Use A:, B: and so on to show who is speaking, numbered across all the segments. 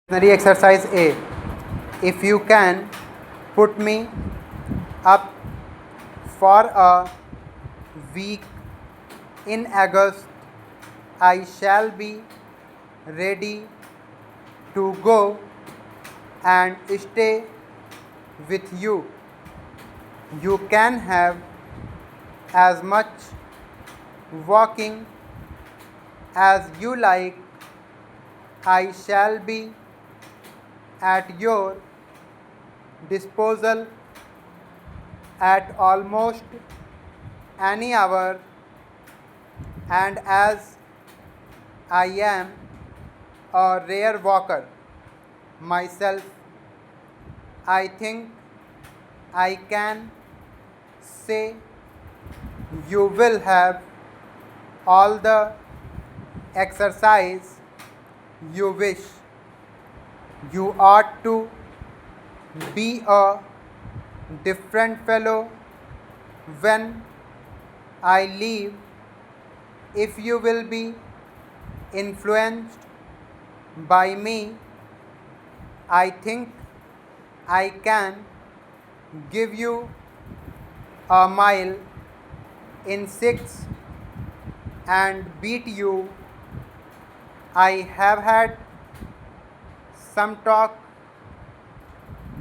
A: Exercise A. If you can put me up for a week in August, I shall be ready to go and stay with you. You can have as much walking as you like. I shall be at your disposal at almost any hour, and as I am a rare walker myself, I think I can say you will have all the exercise you wish. You ought to be a different fellow when I leave. If you will be influenced by me, I think I can give you a mile in 6 and beat you. I have had some talk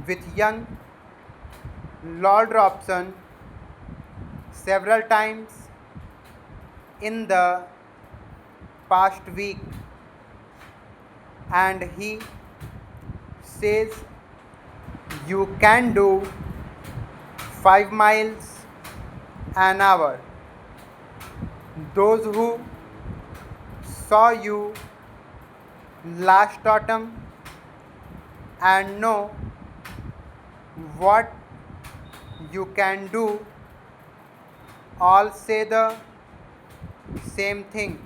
A: with young Lord Robson several times in the past week, and he says you can do 5 miles an hour. Those who saw you last autumn and know what you can do all say the same thing.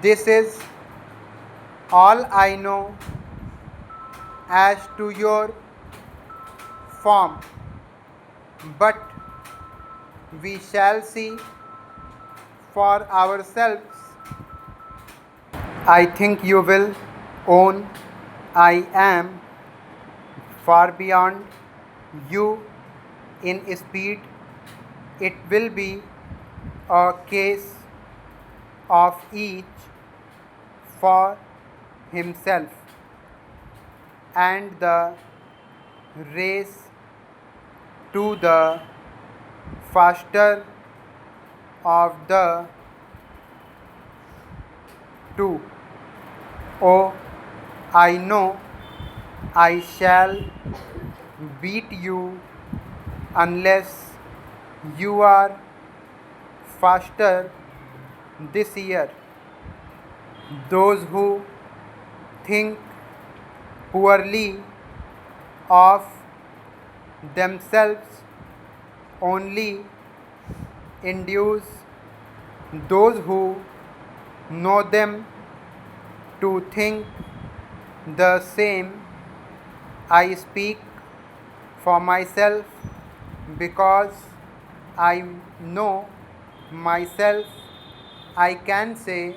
A: This is all I know as to your form, but we shall see for ourselves. I think you will own I am far beyond you in speed. It will be a case of each for himself, and the race to the faster of the two. Oh, I know I shall beat you unless you are faster this year. Those who think poorly of themselves only induce those who know them to think the same. I speak for myself because I know myself. I can say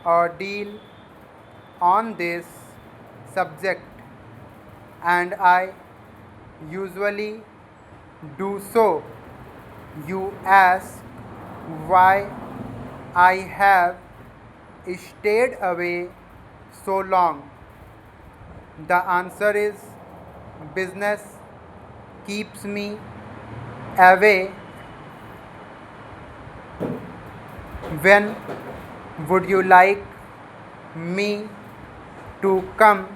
A: a deal on this subject, and I usually do so. You ask why I have stayed away so long. The answer is business keeps me away. When would you like me to come?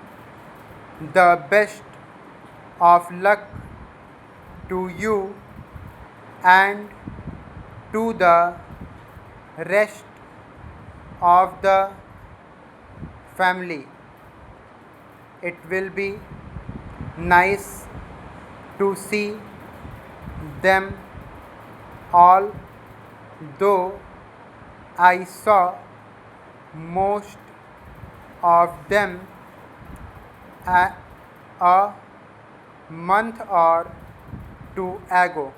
A: The best of luck to you and to the rest of the family. It will be nice to see them all, though I saw most of them a month or two ago.